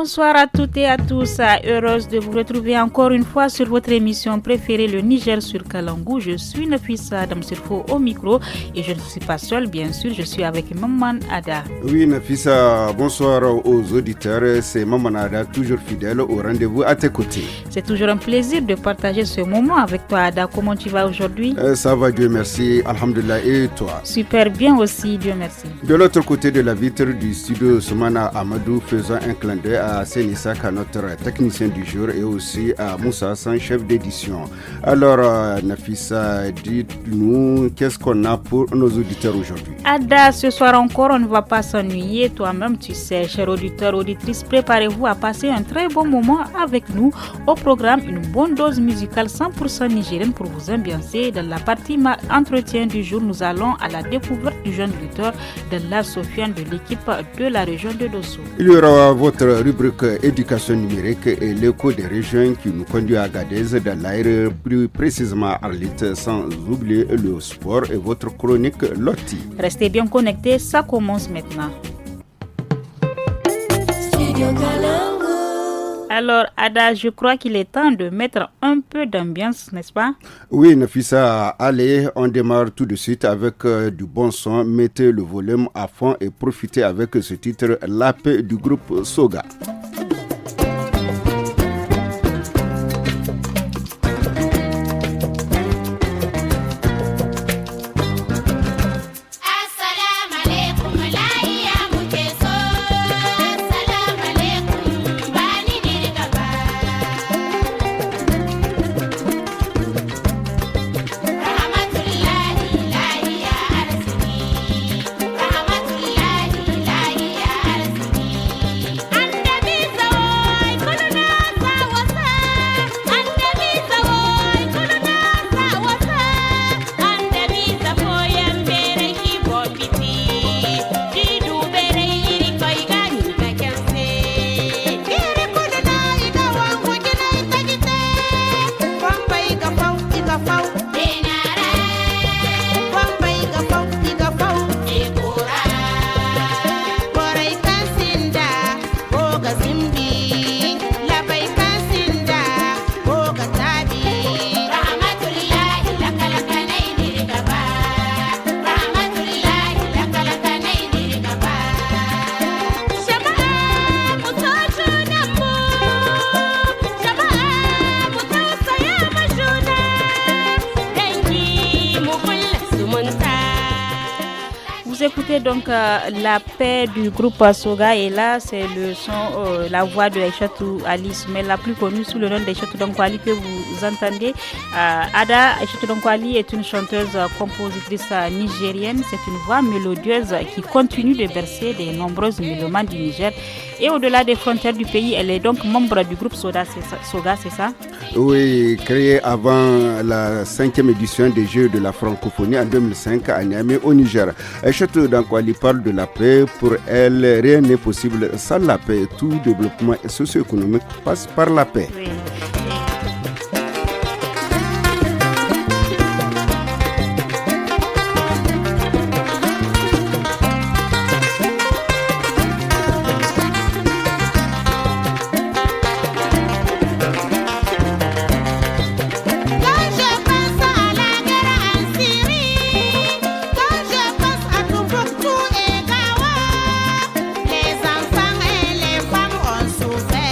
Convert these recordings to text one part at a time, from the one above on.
Bonsoir à toutes et à tous, heureuse de vous retrouver encore une fois sur votre émission préférée, le Niger sur Kalangou. Je suis Nafissa Adam Sirfo au micro et je ne suis pas seule, bien sûr, je suis avec Maman Ada. Oui Nafissa, bonsoir aux auditeurs, c'est Maman Ada, toujours fidèle au rendez-vous à tes côtés. C'est toujours un plaisir de partager ce moment avec toi Ada, comment tu vas aujourd'hui? Ça va, Dieu merci, alhamdulillah, et toi? Super bien aussi, Dieu merci. De l'autre côté de la vitre du studio, Soumana Amadou faisant un clin d'œil à Sénisaka, notre technicien du jour, et aussi à Moussa Hassan, chef d'édition. Alors, Nafissa, dites-nous, qu'est-ce qu'on a pour nos auditeurs aujourd'hui? Ada, ce soir encore, on ne va pas s'ennuyer. Toi-même, tu sais, chers auditeurs, auditrices, préparez-vous à passer un très bon moment avec nous. Au programme, une bonne dose musicale 100% nigérienne pour vous ambiancer. Dans la partie entretien du jour, nous allons à la découverte du jeune lutteur de l'art Sofiane de l'équipe de la région de Dosso. Il y aura votre rubrique éducation numérique et l'écho des régions qui nous conduit à Gadez, dans l'air, plus précisément à Arlit, sans oublier le sport et votre chronique Loti. Restez bien connectés, ça commence maintenant. Alors, Ada, je crois qu'il est temps de mettre un peu d'ambiance, n'est-ce pas? Oui, Nafissa, allez, on démarre tout de suite avec du bon son. Mettez le volume à fond et profitez avec ce titre, La paix du groupe Soga. Écoutez donc la paix du groupe Soga, et là c'est le son, la voix de Aïchatou Alice, mais la plus connue sous le nom d'Aïchatou Dankwali que vous entendez. Ada Aïchatou Dankwali est une chanteuse compositrice nigérienne. C'est une voix mélodieuse qui continue de bercer des nombreuses mélomanes du Niger et au-delà des frontières du pays. Elle est donc membre du groupe Soga, c'est ça? Oui, créé avant la 5e édition des Jeux de la francophonie en 2005 à Niamey au Niger. Aïchatou Dankwali parle de la paix. Pour elle, rien n'est possible sans la paix. Tout développement socio-économique passe par la paix. Oui. Les enfants et les femmes ont souffert.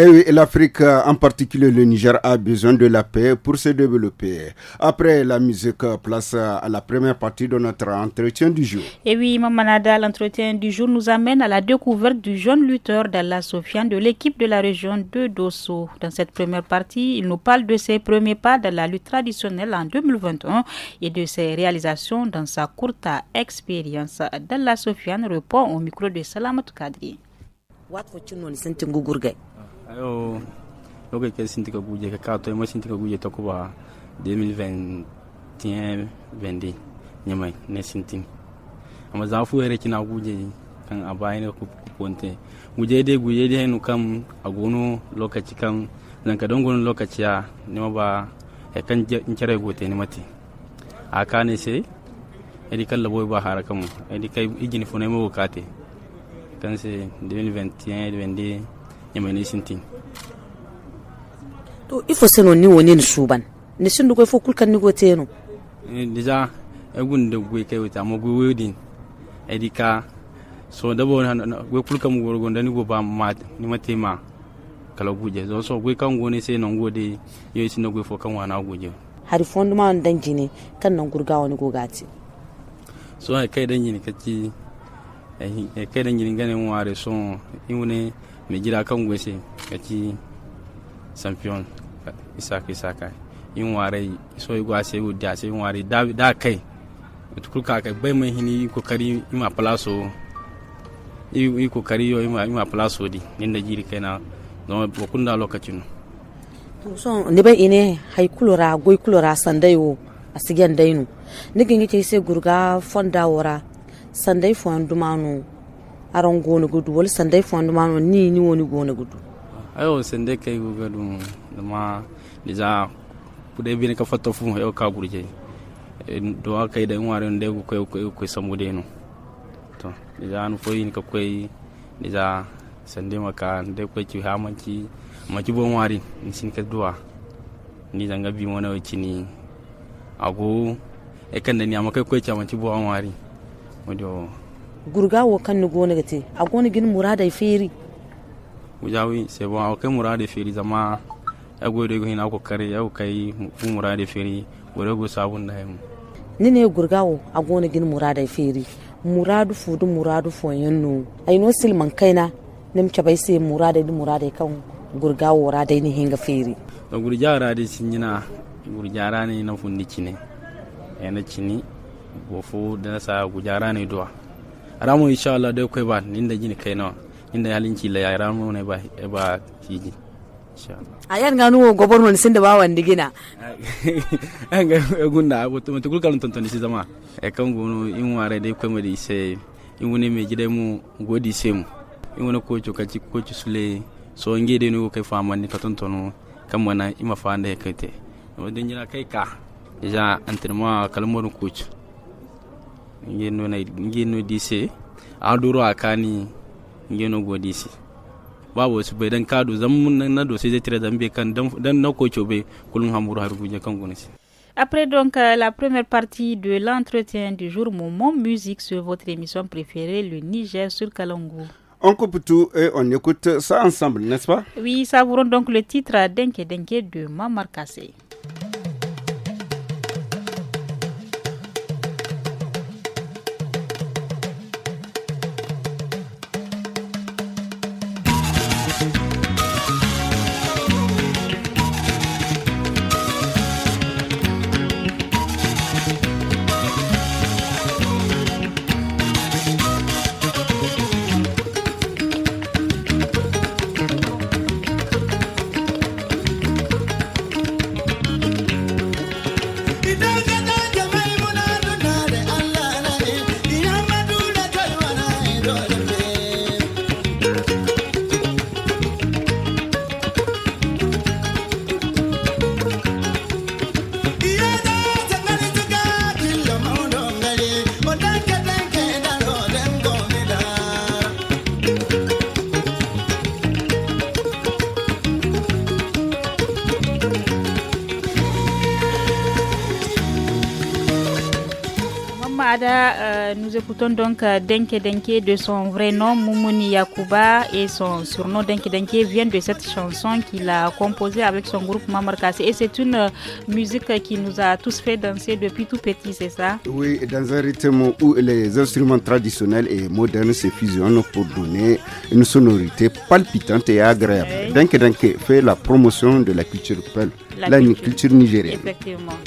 Et oui, l'Afrique, en particulier le Niger, a besoin de la paix pour se développer. Après la musique, place à la première partie de notre entretien du jour. Et oui, Mamanada, l'entretien du jour nous amène à la découverte du jeune lutteur d'Allah Sofiane de l'équipe de la région de Dosso. Dans cette première partie, il nous parle de ses premiers pas dans la lutte traditionnelle en 2021 et de ses réalisations dans sa courte expérience. D'Allah Sofiane répond au micro de Salamatou Kadri. Ayo lokai ke sinti ka guje ka to mo sinti ka guje to ko ba 2021 vendi nyamai ne sinti amma za fu yare kina guje kan abai ne ku ponte guje de no kam agono lokaci kan zan ka don gono lokaci ya ne ba e kan in kare gote ne mate aka ne sai edi kan labo ba harakan edi kai igini fo ne mo kate kan sai 2021 vendi nyamani sintin to ifo seno ni woni ni suban ni sindu ko fo kulkan ni go teno deja egun de gwe kay wita mo gwe wedin edika so dabo gwe kulkan go go ndani go ba ma ni matema kala guje so gwe kan go ne sai non gode yo sin gwe fo kan wana guje hari fondu ma dan jini kan nan gurga woni go gati so kai dan jini kaci kai dan jini ganin ware so iune me jira kan gwese kaci champion isaka in ware so yi gwase wuda sai in ware da kai tukulka kai bai mai hini kokari ima plaso i kokari yo ima plaso di ninda jiri kaina no bokunda lokacin so ne bai ine hay kulura goy kulura sandayo asigen dainu nigin yake sai gurga fonda wora sandai fondumanu aron gona gudu wal sandai fondu mano ni woni gona gudu ayo sandai kai gudu dama deja kude bi ne ka fatta fu ayo ka gurje do kai da ngware nde ko samude no to deja an fo yin ka koy deja sandai maka nde ko ci hamanci maki bon wari ni sin ka duwa ni zanga bi mona wacini ago e kan da ni amaka ko ci amanci bon wari modo gurga wo kan nugo ne gate a goni gin murada feri ujawi c'est bon o kai murada feri zama ago de hina ko kare yau kai murada feri wore go sabun da yemu ni ne gurga wo a goni gin murada feri muradu fo yanno ai no silman kaina nim chabai sai murada kan gurga wo rada ni hinga feri gurjara de sinyina gurjara ne na fundi cine yana cini gofo da sa gurjara ne duwa aramu inshallah dai kai ba ninda jini kai nawa inda halinci la ya ramu ne ba fiji inshallah ayan ganu goborno sin da ba wanda gina an ga gunda wato mutukul kan tonton si zama e kan gono in ware dai kai mu di sai in woni me gidai mu godi sai mu in woni ko kaci ko ci sule so nge dai no kai faman ni ka tontono kan mana ima fanda kai te wadin jina kai ka ja antirma kalmon kuci ngeno dise aduro akani ngeno go dise babu su bai dan kado zamun na do sai tire zambe kan dan na ko chobe kulun hamuru har guje kan gonisi. Après donc la première partie de l'entretien du jour, moment musique sur votre émission préférée, le Niger sur Kalangu. On coupe tout et on écoute ça ensemble, n'est-ce pas? Oui, savourons donc le titre Denke Denke de Mamar Kassé. Ada, nous écoutons donc Denke Denke de son vrai nom, Moumouni Yakuba, et son surnom Denke Denke vient de cette chanson qu'il a composée avec son groupe Mamar Kassé. Et c'est une musique qui nous a tous fait danser depuis tout petit, c'est ça? Oui, dans un rythme où les instruments traditionnels et modernes se fusionnent pour donner une sonorité palpitante et agréable. Oui. Denke Denke fait la promotion de la culture peul, la culture nigérienne. Effectivement.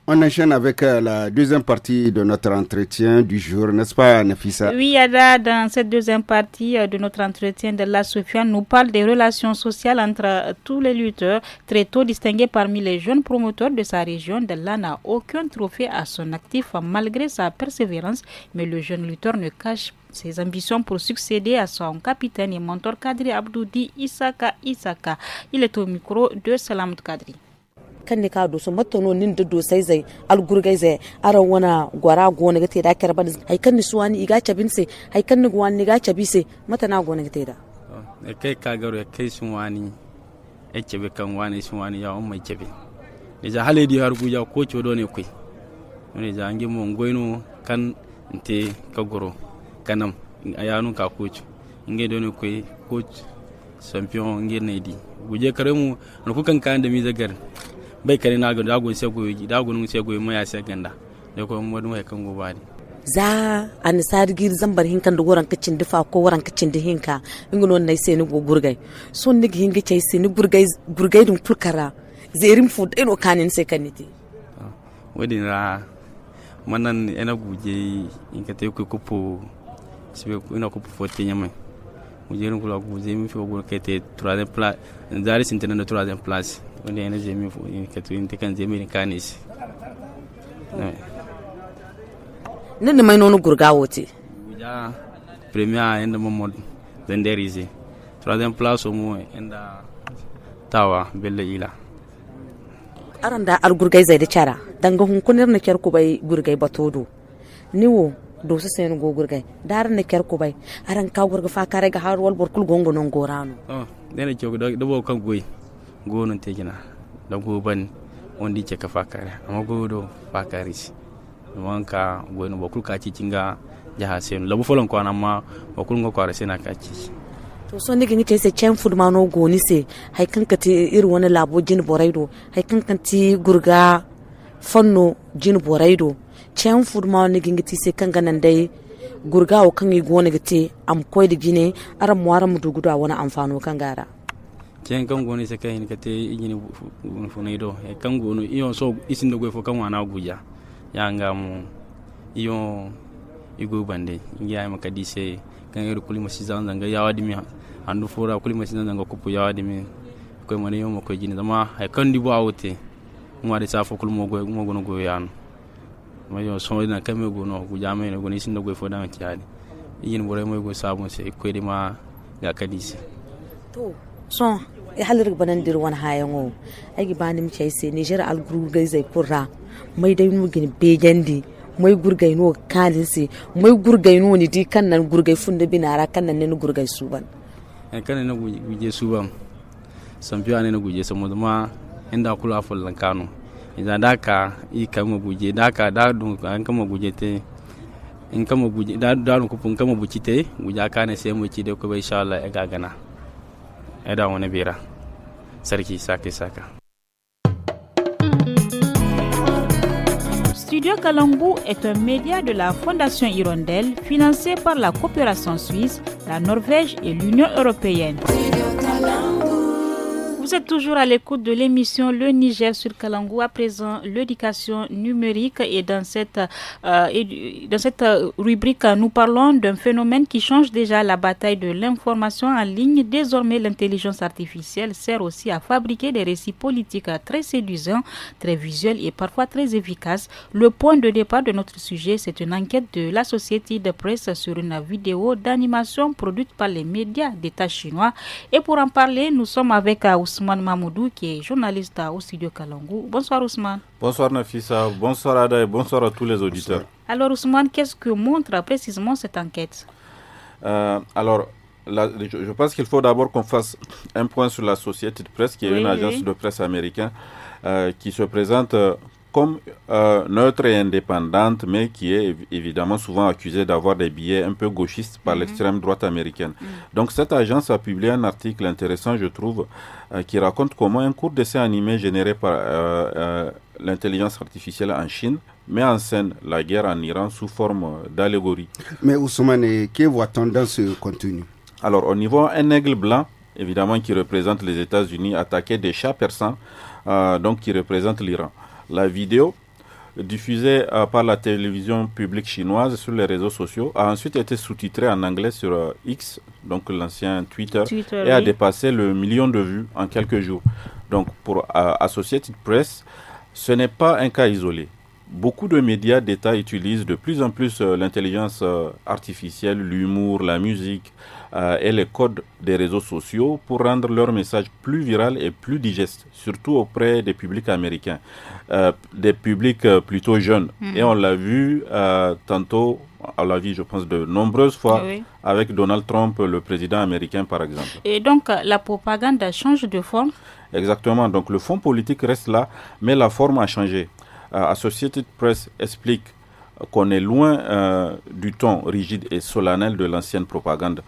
On enchaîne avec la deuxième partie de notre entretien du jour, n'est-ce pas Nafissa? Oui, Ada, dans cette deuxième partie de notre entretien de la Sofiane nous parle des relations sociales entre tous les lutteurs. Très tôt distingué parmi les jeunes promoteurs de sa région, Della n'a aucun trophée à son actif malgré sa persévérance, mais le jeune lutteur ne cache ses ambitions pour succéder à son capitaine et mentor Kadri Abdoudi Isaka. Il est au micro de Salam Kadri. kan ne ka do so matano nin da do sai zai algurgai zai aran wana gwara gona ga te da karban hay kan ni suwani iga cabin se hay kan ni gwani ga cabi se matana gona ga te da kai ka garo kai suwani e cebe kan wani suwani ya umma cebe ne ja hale di har guja ko codo ne kai ne ja angi mo ngoino kan nte ka goro kanam ayanu ka coach nge do ne kai coach champion nge ne di guje karemu no ku kan da mi zagar bai kare na ga dago sai goyi dago nun sai goyi maya sai ganda da ko modun hay kan gobani za an sargir zambar hinkan da goran kacin difa ko goran kacin da hinka ingono nay sai ni go gurgai so ni hinga cey sai ni burgai dum fulkara zerim food eno kanin se kaniti wadin ra manan ena guje in ka te ko ko sibe ina ko fote nyame mujerin kula guje mi fi go kete troisième place zari sintena de troisième place wanda ena je mi ka to in te kan je mi kanis nan mai nonu gurga wote ya premier enda momod zenderize troisième place au moins enda tawa belle ila aranda ar gurgai zai da cara danga hun kunir na kyar ku bai gurgai batodo niwo do su sai go gurgai dar na kyar ku bai aran ka gurga fa kare ga har wal borkul gongo non gorano dena ke do bo kan goyi gonon te gina da go ban wanda ke ka fa kare amma go do fa kare shi wanka goyi no bokul ka ci cinga jaha sen labu folon ko anama bokul ngo ko ara sena ka ci to so nigi ngite se chen food ma no goni se hay kan kati iri wani labo jin boraido hay kan kanti gurga fanno jin boraido chen food ma nigi ngite se kan ganan dai gurga o kan yi goni gite am koy de gine aram waram dugudo wani amfano kan gara chen kan goni se kai ni kate igini funaido kan gono iyo so isin do go fo kan wana guja ya ngam iyo igo bande ngiya makadi se kan yero kulima sizan zanga yawadi mi andu fura kulima sizan zanga kupu yawadi mi ko mane yo ko jini dama hay kandi bo awte ngwade sa fo kulmo go no go yan mayo so na kame go no gu jame no go ni sindo go fo dan tiadi yin bore moy go sabon se ko di ma ga kadisi to so e halir banan dir wan hayango agi banim chai se Niger al guru gaizai kurra mai dai mu gin bejandi mai gurgai no kalinsi mai gurgai no ni di kan nan gurgai funda binara kan nan ne gurgai suban kan ne guje suban sampiwa ne guje samuduma inda kula fullan kanu idan daka i kama guje daka da dun an kama guje te in kama guje da dun kupun kama bucite guja kana sai mu ci da ko bai insha Allah ya gagana da wani bera sarki saka Studio Kalangu est un média de la Fondation Hirondelle financé par la coopération suisse, la Norvège et l'Union européenne. Vous êtes toujours à l'écoute de l'émission Le Niger sur Kalangu. À présent, l'éducation numérique. Et dans cette rubrique, nous parlons d'un phénomène qui change déjà la bataille de l'information en ligne. Désormais, l'intelligence artificielle sert aussi à fabriquer des récits politiques très séduisants, très visuels et parfois très efficaces. Le point de départ de notre sujet, c'est une enquête de l'Associated Press sur une vidéo d'animation produite par les médias d'État chinois. Et pour en parler, nous sommes avec Ousmane Mamoudou, qui est journaliste au studio Kalangu. Bonsoir Ousmane. Bonsoir Nafisa, bonsoir Ada et bonsoir à tous les auditeurs. Alors Ousmane, qu'est-ce que montre précisément cette enquête? Je pense qu'il faut d'abord qu'on fasse un point sur l'Associated Press, qui est une agence de presse américaine qui se présente comme neutre et indépendante, mais qui est évidemment souvent accusée d'avoir des billets un peu gauchistes par l'extrême droite américaine. Donc cette agence a publié un article intéressant, je trouve, qui raconte comment un court dessin animé généré par l'intelligence artificielle en Chine met en scène la guerre en Iran sous forme d'allégorie. Mais Ousmane, que voit-on dans ce contenu? Alors, on y voit un aigle blanc, évidemment, qui représente les États-Unis, attaquer des chats persans, donc qui représentent l'Iran. La vidéo, diffusée par la télévision publique chinoise sur les réseaux sociaux, a ensuite été sous-titrée en anglais sur X, donc l'ancien Twitter, et a dépassé le 1 million de vues en quelques jours. Donc, pour Associated Press, ce n'est pas un cas isolé. Beaucoup de médias d'État utilisent de plus en plus l'intelligence artificielle, l'humour, la musique et les codes des réseaux sociaux pour rendre leur message plus viral et plus digeste, surtout auprès des publics américains, des publics plutôt jeunes. Et on l'a vu tantôt, on l'a vu je pense de nombreuses fois avec Donald Trump, le président américain par exemple. Et donc la propagande change de forme? Exactement, donc le fond politique reste là, mais la forme a changé. Associated Press explique qu'on est loin du ton rigide et solennel de l'ancienne propagande.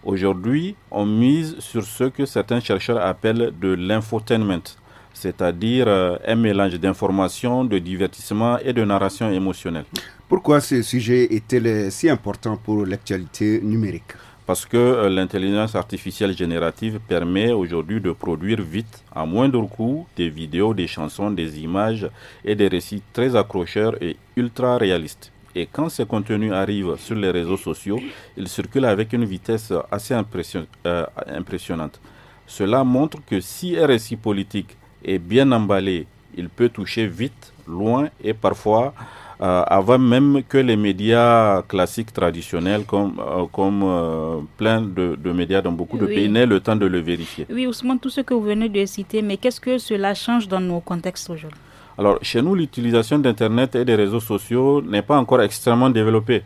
Aujourd'hui, on mise sur ce que certains chercheurs appellent de l'infotainment, c'est-à-dire un mélange d'information, de divertissement et de narration émotionnelle. Pourquoi ce sujet est-il si important pour l'actualité numérique? parce que l'intelligence artificielle générative permet aujourd'hui de produire vite, à moindre coût, des vidéos, des chansons, des images et des récits très accrocheurs et ultra réalistes. Et quand ces contenus arrivent sur les réseaux sociaux, ils circulent avec une vitesse assez impressionnante. Cela montre que si un récit politique est bien emballé, il peut toucher vite, loin et parfois avant même que les médias classiques traditionnels comme plein de médias dans beaucoup de pays n'aient le temps de le vérifier. Oui, Ousmane, tout ce que vous venez de citer, mais qu'est-ce que cela change dans nos contextes aujourd'hui? Alors, chez nous, l'utilisation d'Internet et des réseaux sociaux n'est pas encore extrêmement développée.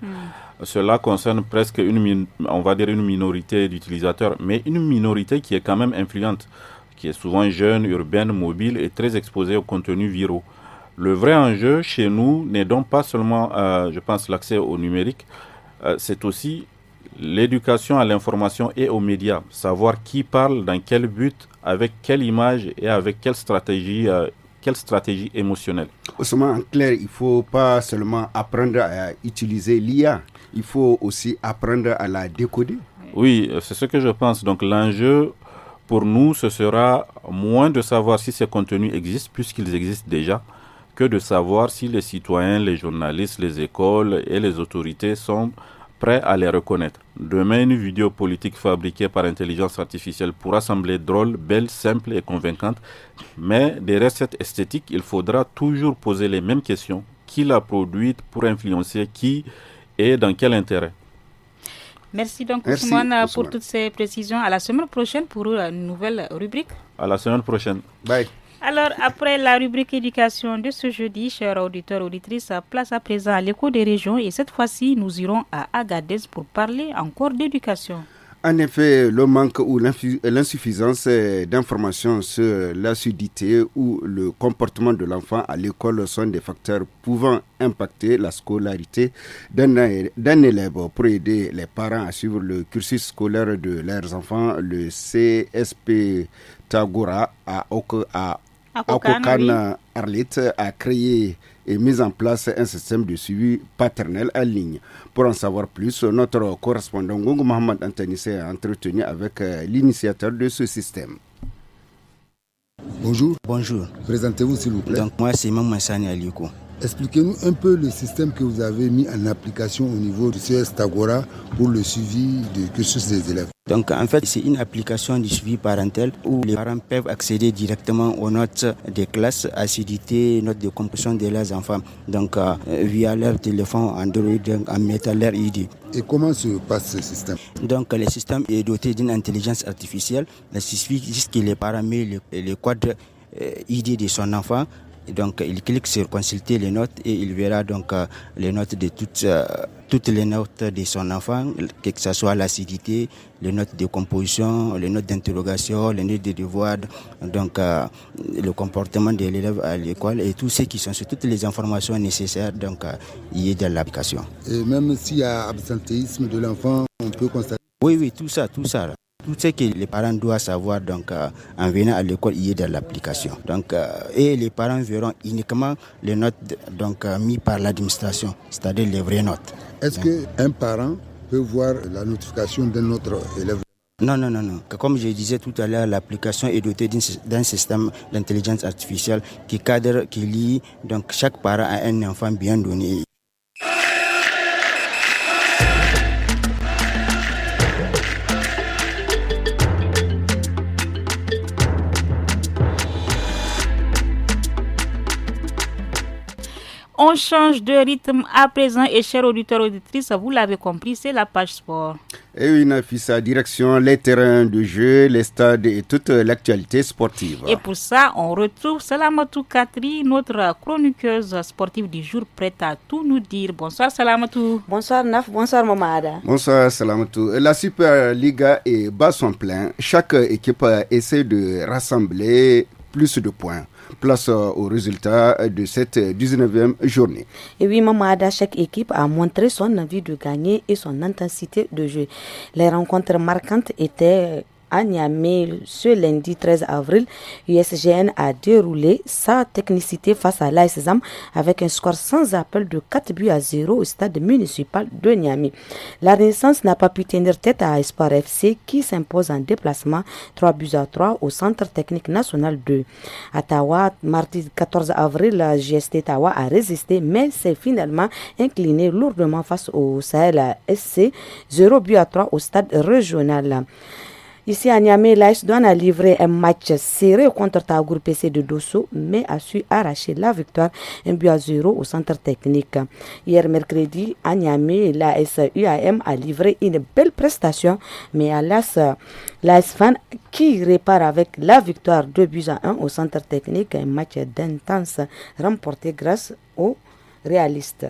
Cela concerne presque une minorité d'utilisateurs, mais une minorité qui est quand même influente, qui est souvent jeune, urbaine, mobile et très exposée aux contenus viraux. Le vrai enjeu chez nous n'est donc pas seulement, je pense, l'accès au numérique, c'est aussi l'éducation à l'information et aux médias. Savoir qui parle, dans quel but, avec quelle image et avec quelle stratégie émotionnelle. En clair, il ne faut pas seulement apprendre à utiliser l'IA, il faut aussi apprendre à la décoder. Oui, c'est ce que je pense. Donc l'enjeu pour nous, ce sera moins de savoir si ces contenus existent, puisqu'ils existent déjà, que de savoir si les citoyens, les journalistes, les écoles et les autorités sont prêts à les reconnaître. Demain, une vidéo politique fabriquée par intelligence artificielle pourra sembler drôle, belle, simple et convaincante, mais derrière cette esthétique, il faudra toujours poser les mêmes questions. Qui l'a produite, pour influencer qui et dans quel intérêt? Merci donc Ousmane pour toutes ces précisions. À la semaine prochaine pour une nouvelle rubrique. À la semaine prochaine. Bye. Alors, après la rubrique éducation de ce jeudi, chers auditeurs et auditrices, place à présent à l'écho des régions et cette fois-ci, nous irons à Agadez pour parler encore d'éducation. En effet, le manque ou l'insuffisance d'informations sur l'assiduité ou le comportement de l'enfant à l'école sont des facteurs pouvant impacter la scolarité d'un élève. Pour aider les parents à suivre le cursus scolaire de leurs enfants, le CSP Tagora à Akokan Arlit a créé et mis en place un système de suivi paternel en ligne. Pour en savoir plus, notre correspondant Ngongo Mohamed Antani s'est entretenu avec l'initiateur de ce système. Bonjour. Bonjour. Présentez-vous s'il vous plaît. Donc moi c'est Maman Sani Aliko. Expliquez-nous un peu le système que vous avez mis en application au niveau du CS Tagora pour le suivi du cursus des élèves. Donc en fait c'est une application du suivi parental où les parents peuvent accéder directement aux notes des classes, assiduité, notes de composition de leurs enfants. Donc via leur téléphone Android en mettant leur ID. Et comment se passe ce système? Donc le système est doté d'une intelligence artificielle. Il suffit juste que les parents mettent le code ID de son enfant. Donc il clique sur consulter les notes et il verra donc les notes de toutes les notes de son enfant, que ce soit l'acidité, les notes de composition, les notes d'interrogation, les notes de devoir, donc le comportement de l'élève à l'école et tout ce qui sont sur toutes les informations nécessaires donc y est dans l'application. Et même s'il y a absentéisme de l'enfant, on peut constater. Oui, tout ça. Tout ce que les parents doivent savoir donc, en venant à l'école, il est dans l'application. Donc, et les parents verront uniquement les notes donc, mises par l'administration, c'est-à-dire les vraies notes. Est-ce qu'un parent peut voir la notification d'un autre élève? Non. Comme je disais tout à l'heure, l'application est dotée d'un système d'intelligence artificielle qui cadre, qui lie. Donc, chaque parent a un enfant bien donné. On change de rythme à présent et chers auditeurs et auditrices, vous l'avez compris, c'est la page sport. Et oui, Nafissa, direction les terrains de jeu, les stades et toute l'actualité sportive. Et pour ça, on retrouve Salamatou Katri, notre chroniqueuse sportive du jour, prête à tout nous dire. Bonsoir Salamatou. Bonsoir Naf, bonsoir Mamada. Bonsoir Salamatou. La Super Liga est bas son plein. Chaque équipe essaie de rassembler plus de points. Place au résultat de cette 19e journée. Et oui, Mamada, chaque équipe a montré son envie de gagner et son intensité de jeu. Les rencontres marquantes étaient à Niamey ce lundi 13 avril, USGN a déroulé sa technicité face à l'AS ZAM avec un score sans appel de 4-0 au stade municipal de Niamey. La Renaissance n'a pas pu tenir tête à Espoir FC qui s'impose en déplacement 3-3 au centre technique national 2. À Tawa, mardi 14 avril, la GST Tawa a résisté mais s'est finalement incliné lourdement face au Sahel SC 0-3 au stade régional. Ici à Niamey, l'AS Douane a livré un match serré contre Tagour PC de Dosso, mais a su arracher la victoire 1-0 au centre technique. Hier mercredi, à Niamey, l'AS UAM a livré une belle prestation, mais l'AS Fan qui répare avec la victoire 2-1 au centre technique, un match d'intense remporté grâce aux réalistes.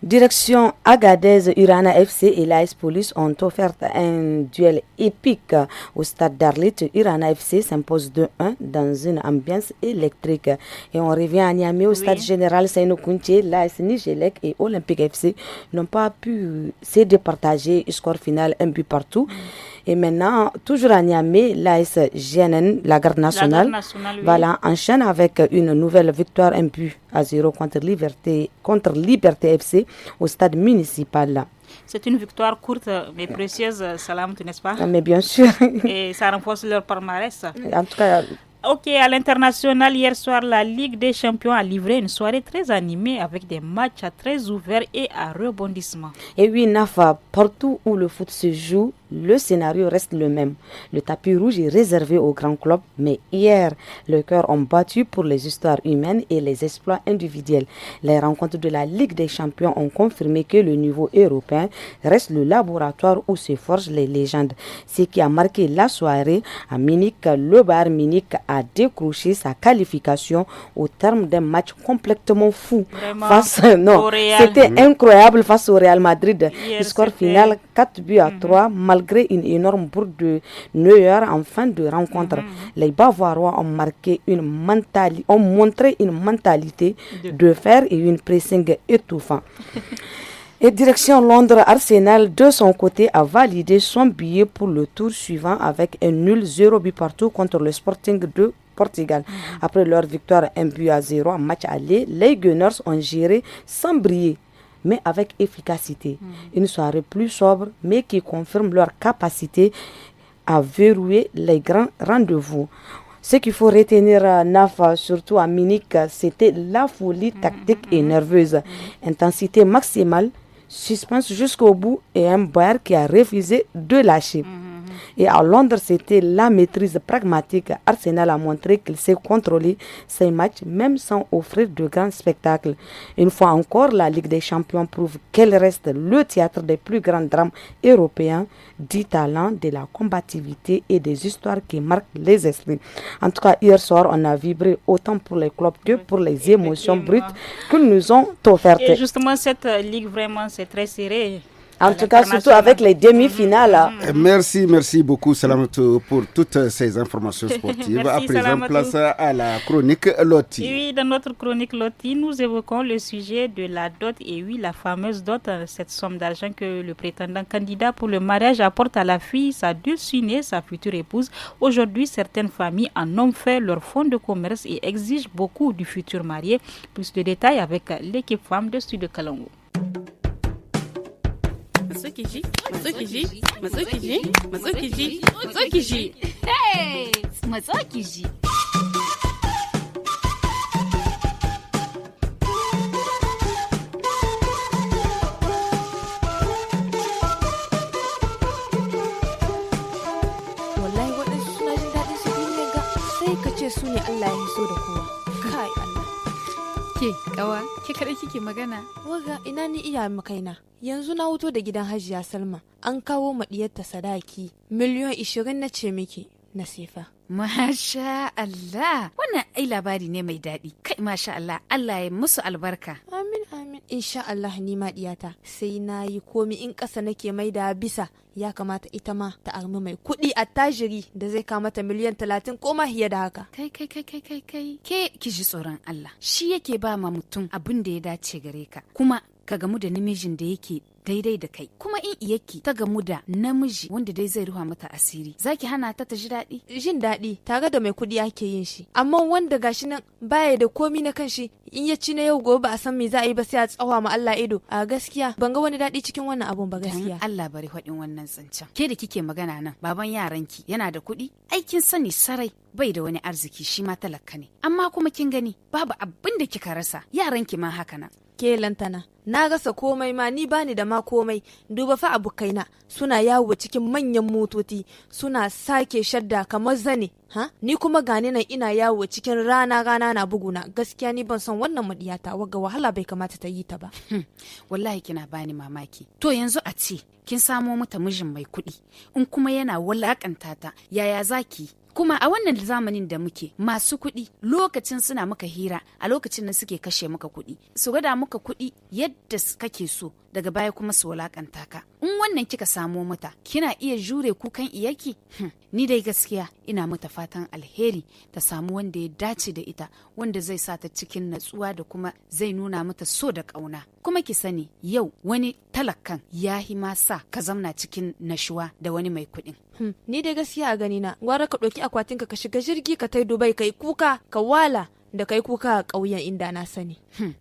Direction Agadez, Urana FC et l'AS Police ont offert un duel épique au stade d'Arlit. Urana FC s'impose 2-1 dans une ambiance électrique. Et on revient à Niamey au stade général Seynou Kounché. L'AS Nigelec et Olympique FC n'ont pas pu se départager. Score final 1 but partout. Et maintenant, toujours à Niamey, l'AS GNN, la garde nationale, enchaîne avec une nouvelle victoire 1-0 contre Liberté FC au stade municipal. C'est une victoire courte mais précieuse, Salam, n'est-ce pas? Mais bien sûr. Et ça renforce leur palmarès. En tout cas... Ok, à l'international, hier soir, la Ligue des Champions a livré une soirée très animée avec des matchs très ouverts et à rebondissement. Et oui, Nafa, partout où le foot se joue, le scénario reste le même. Le tapis rouge est réservé aux grands clubs, mais hier, les cœurs ont battu pour les histoires humaines et les exploits individuels. Les rencontres de la Ligue des Champions ont confirmé que le niveau européen reste le laboratoire où se forgent les légendes. Ce qui a marqué la soirée à Munich, le Bayern Munich a décroché sa qualification au terme d'un match complètement fou. C'était incroyable face au Real Madrid. Le score final 4-3 malgré une énorme bourde de Neuer en fin de rencontre. Les Bavarois ont montré une mentalité de fer et une pressing étouffant. Et direction Londres, Arsenal de son côté a validé son billet pour le tour suivant avec un nul 0 but partout contre le Sporting de Portugal. Après leur victoire 1-0 en match aller, les Gunners ont géré sans briller, mais avec efficacité. Une soirée plus sobre, mais qui confirme leur capacité à verrouiller les grands rendez-vous. Ce qu'il faut retenir, Nafa, surtout à Munich, c'était la folie tactique et nerveuse. Intensité maximale, suspense jusqu'au bout et un Bayern qui a refusé de lâcher. Et à Londres, c'était la maîtrise pragmatique. Arsenal a montré qu'il sait contrôler ses matchs même sans offrir de grands spectacles. Une fois encore, la Ligue des Champions prouve qu'elle reste le théâtre des plus grands drames européens, du talent, de la combativité et des histoires qui marquent les esprits. En tout cas, hier soir, on a vibré autant pour les clubs que pour les émotions brutes qu'ils nous ont offertes. Et justement, cette Ligue, vraiment, c'est très serré. En tout cas, surtout avec les demi-finales. Merci beaucoup, Salamatou, pour toutes ces informations sportives. À présent, place à la chronique Loti. Oui, dans notre chronique Loti, nous évoquons le sujet de la dot. Et oui, la fameuse dot, cette somme d'argent que le prétendant candidat pour le mariage apporte à la fille, sa destinée, sa future épouse. Aujourd'hui, certaines familles en ont fait leur fonds de commerce et exigent beaucoup du futur marié. Plus de détails avec l'équipe femme de Studio Kalongo. Matsukiji. Hey! Matsukiji. Wallahi waɗansu suna jin daɗin su ne ga sai ka ce su ne Allah ya so da kowa. Kai Allah. Ke, kawa, ke kaɗai kike magana? Waga ina ni iya makaina. Yanzu na wuto da gidan Hajiya Salma. An kawo maɗiyarta sadaki. Miliyon 20 na ce miki na sefa. Masha Allah, wannan ai labari ne mai daɗi. Kai masha Allah, Allah ya musu albarka. Amin amin. Insha Allah ni ma diyata sai na yi komi in ƙasa nake mai da bisa. Ya kamata ita ma ta armi mai kuɗi attajiri da zai kamata miliyan 30 ko ma hiya da haka. Kai. Ke ki ji tsoron Allah. Shi yake ba ma mutum abin da ya dace gare ka. Kuma ka gamu da namijin da yake daidai da kai. Kuma in iyaki ta gamu da namiji wanda dai zai ruha mata asiri, zaki hana ta ji daɗi? Jin daɗi tare da mai kuɗi ake yin shi, amma wanda gashi nan baya da komi na kanshi, in ya ci na yau gobe ba a san me za a yi ba sai a tsawa ma Allah ido. A gaskiya ban ga wani daɗi cikin wannan abun ba gaskiya. Allah bari faɗin wannan zancen. Ke da kike magana nan, baban yaranki yana da kuɗi? Aikin sani sarai bai da wani arziki, shi ma talaka ne. Amma kuma kin gani babu abin da kika rasa, yaranki ma haka nan. Ke lantana, na rasa komai ma, ni bani da ma komai. Duba fa abokaina suna yawo cikin manyan motoci, suna sake shadda kamar zane. Ni kuma gani nan ina yawo cikin rana na buguna. Gaskiya ni ban san wannan madiyata, wagga wahala bai kamata ta yi ta ba. Wallahi kina bani mamaki. To yanzu a ce kin samo mata mijin mai kuɗi, in kuma yana wulakanta ta, yaya zaki? Kuma a wannan zamanin da muke, masu kuɗi lokacin suna maka hira, a lokacin da suke kashe maka kuɗi, su gada maka kuɗi yadda kake so, daga baya kuma su wulakanta ka. In wannan kika samo mata, kina iya jure kukan iyaki? Ni dai gaskiya ina mata fatan alheri, ta samu wanda ya dace da ita, wanda zai sa ta cikin natsuwa da kuma zai nuna mata so da ƙauna. Kuma ki sani yau wani talakan ya hi ma sa ka zamna cikin nashuwa da wani mai kuɗin. Ni dai gaskiya a gani na gwara ka ɗauki akwatinka ka shiga jirgi ka tai Dubai kai kuka ka wala da kai kuka a ƙauyen inda na sani.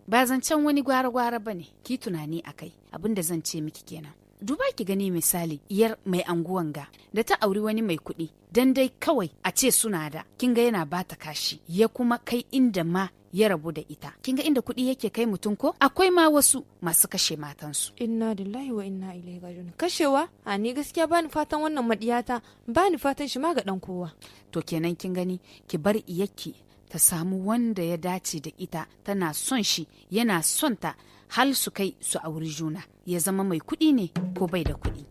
Ba zancen wani gwara-gwara ba ne, ki tunani a kai, abin da zan ce miki kenan. Duba ki gani misali iyar mai anguwan ga da ta auri wani mai kuɗi, dan dai kawai a ce suna da, kin ga yana bata kashi, ya kuma kai inda ma ya rabu da ita. Kin ga inda kuɗi yake kai mutum ko? Akwai ma wasu masu kashe matansu. Inna lillahi wa inna ilaihi raji'un. Kashewa? A ni gaskiya bani fatan wannan madiyata, bani fatan shi ma ga dan kowa. To kenan kin gani ki bar iyakki ta samu wanda ya dace da ita, tana son shi, yana son ta, hal su kai su auri juna, ya zama mai kuɗi ne ko bai da kuɗi.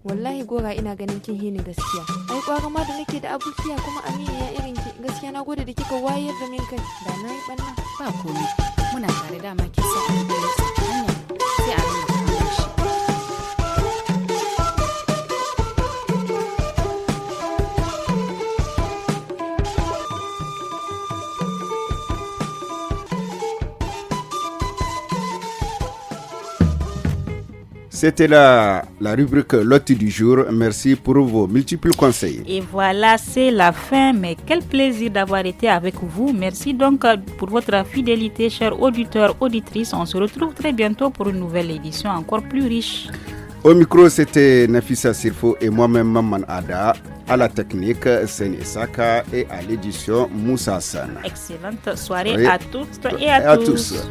Wallahi gora ina ganin kin hini gaskiya. Ai kwara ma da nake da abokiya kuma aminiya irin ki, gaskiya na gode da kika wayar da min kai, da na yi ɓanna. Ba komai, muna tare dama kin san abin da ya saki hanya, sai a rinka kama shi. C'était la rubrique Loti du jour. Merci pour vos multiples conseils. Et voilà, c'est la fin. Mais quel plaisir d'avoir été avec vous. Merci donc pour votre fidélité, chers auditeurs, auditrices. On se retrouve très bientôt pour une nouvelle édition encore plus riche. Au micro, c'était Nafissa Sirfo et moi-même Maman Ada. À la technique, Sen Isaka et à l'édition Moussa San. Excellente soirée à toutes et à tous.